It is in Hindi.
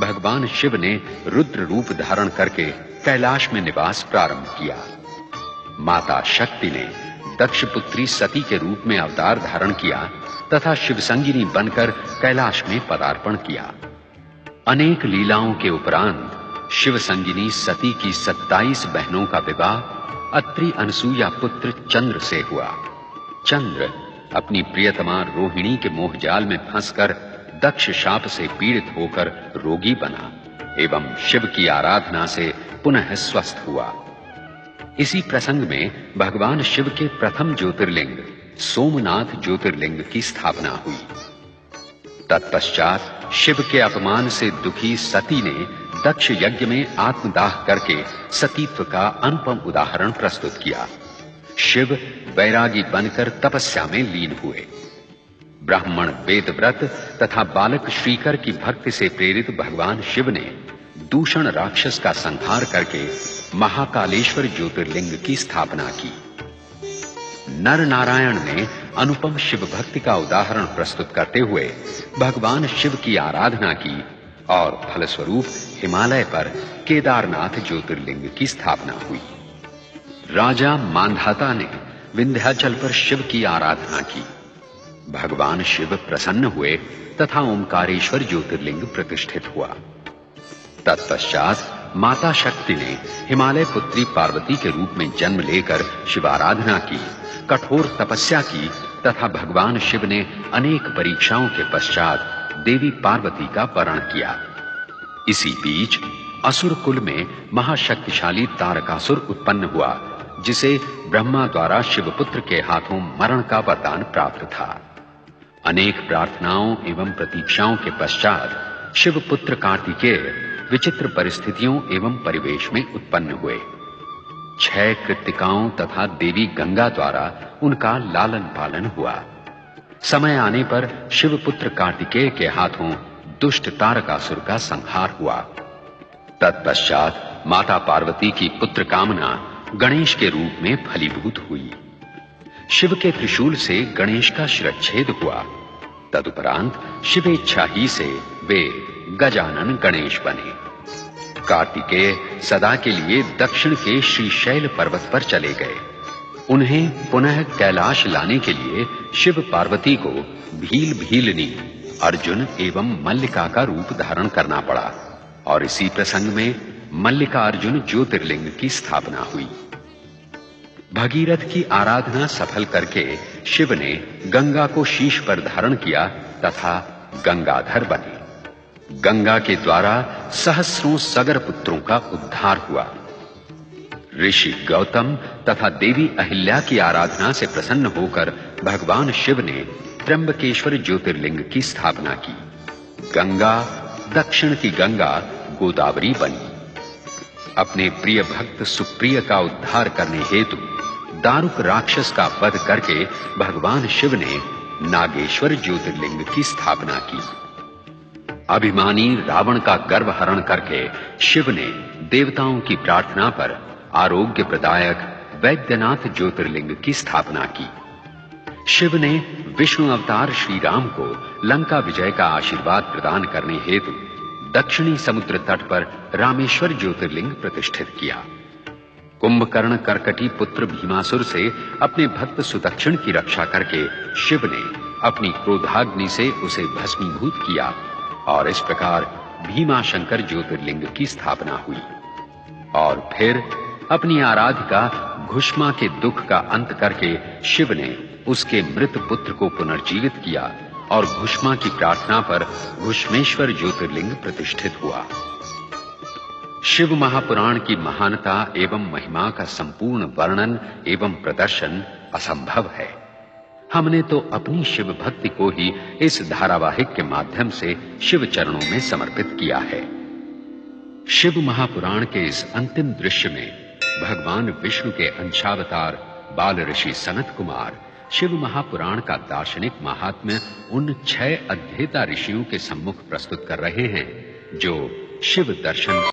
भगवान शिव ने रुद्र रूप धारण करके कैलाश में निवास प्रारंभ किया। माता शक्ति ने दक्ष पुत्री सती के रूप में अवतार धारण किया तथा शिवसंगिनी बनकर कैलाश में पदार्पण किया। अनेक लीलाओं के उपरांत शिवसंगिनी सती की 27 बहनों का विवाह अत्रि अनसुया पुत्र चंद्र से हुआ। चंद्र अपनी प्रियतमा रोहिणी के मोहजाल में फंसकर दक्ष शाप से पीड़ित होकर रोगी बना एवं शिव की आराधना से पुनः स्वस्थ हुआ। इसी प्रसंग में भगवान शिव के प्रथम ज्योतिर्लिंग सोमनाथ ज्योतिर्लिंग की स्थापना हुई। तत्पश्चात शिव के अपमान से दुखी सती ने दक्ष यज्ञ में आत्मदाह करके सतीत्व का अनुपम उदाहरण प्रस्तुत किया। शिव वैरागी बनकर तपस्या में लीन हुए। ब्राह्मण वेदव्रत तथा बालक श्रीकर की भक्ति से प्रेरित भगवान शिव ने दूषण राक्षस का संहार करके महाकालेश्वर ज्योतिर्लिंग की स्थापना की। नर नारायण ने अनुपम शिव भक्ति का उदाहरण प्रस्तुत करते हुए भगवान शिव की आराधना की और फलस्वरूप हिमालय पर केदारनाथ ज्योतिर्लिंग की स्थापना हुई। राजा मांधाता ने विंध्याचल पर शिव की आराधना की। भगवान शिव प्रसन्न हुए तथा ओंकारेश्वर ज्योतिर्लिंग प्रतिष्ठित हुआ। तत्पश्चात माता शक्ति ने हिमालय पुत्री पार्वती के रूप में जन्म लेकर शिवाराधना की, कठोर तपस्या की तथा भगवान शिव ने अनेक परीक्षाओं के पश्चात देवी पार्वती का वरण किया। इसी बीच असुर कुल में महाशक्तिशाली तारकासुर उत्पन्न हुआ, जिसे ब्रह्मा द्वारा शिवपुत्र के हाथों मरण का वरदान प्राप्त था। अनेक प्रार्थनाओं एवं प्रतीक्षाओं के पश्चात शिवपुत्र कार्तिकेय विचित्र परिस्थितियों एवं परिवेश में उत्पन्न हुए। 6 कृत्तिकाओं तथा देवी गंगा द्वारा उनका लालन पालन हुआ। समय आने पर शिवपुत्र कार्तिकेय के हाथों दुष्ट तारकासुर का संहार हुआ। तत्पश्चात माता पार्वती की पुत्र कामना गणेश के रूप में फलीभूत हुई। शिव के त्रिशूल से गणेश का शिरच्छेद हुआ। तदुपरांत शिवेच्छा ही से वे गजानन गणेश बने। कार्तिकेय सदा के लिए दक्षिण के श्रीशैल पर्वत पर चले गए। उन्हें पुनः कैलाश लाने के लिए शिव पार्वती को भील भीलनी, अर्जुन एवं मल्लिका का रूप धारण करना पड़ा और इसी प्रसंग में मल्लिका अर्जुन ज्योतिर्लिंग की स्थापना हुई। भगीरथ की आराधना सफल करके शिव ने गंगा को शीश पर धारण किया तथा गंगाधर बने। गंगा के द्वारा सहस्रों सगर पुत्रों का उद्धार हुआ। ऋषि गौतम तथा देवी अहिल्या की आराधना से प्रसन्न होकर भगवान शिव ने त्र्यंबकेश्वर ज्योतिर्लिंग की स्थापना की। गंगा, दक्षिण की गंगा गोदावरी बनी। अपने प्रिय भक्त सुप्रिय का उद्धार करने हेतु दारुक राक्षस का वध करके भगवान शिव ने नागेश्वर ज्योतिर्लिंग की स्थापना की। अभिमानी रावण का गर्व हरण करके शिव ने देवताओं की प्रार्थना पर आरोग्य प्रदायक वैद्यनाथ ज्योतिर्लिंग की स्थापना की। शिव ने विष्णु अवतार श्री राम को लंका विजय का आशीर्वाद प्रदान करने हेतु दक्षिणी समुद्र तट पर रामेश्वर ज्योतिर्लिंग प्रतिष्ठित किया। कुंभकर्ण कर्कटी पुत्र भीमासुर से अपने भक्त सुदक्षिण की रक्षा करके शिव ने अपनी क्रोधाग्नि से उसे भस्मीभूत किया और इस प्रकार भीमाशंकर ज्योतिर्लिंग की स्थापना हुई। और फिर अपनी आराधिका घुष्मा के दुख का अंत करके शिव ने उसके मृत पुत्र को पुनर्जीवित किया और घुष्मा की प्रार्थना पर घुष्मेश्वर ज्योतिर्लिंग प्रतिष्ठित हुआ। शिव महापुराण की महानता एवं महिमा का संपूर्ण वर्णन एवं प्रदर्शन असंभव है। हमने तो अपनी शिव भक्ति को ही इस धारावाहिक के माध्यम से शिव चरणों में समर्पित किया है। शिव महापुराण के इस अंतिम दृश्य में भगवान विष्णु के अंशावतार बाल ऋषि सनत कुमार शिव महापुराण का दार्शनिक महात्म्य उन 6 अध्येता ऋषियों के सम्मुख प्रस्तुत कर रहे हैं जो शिव दर्शन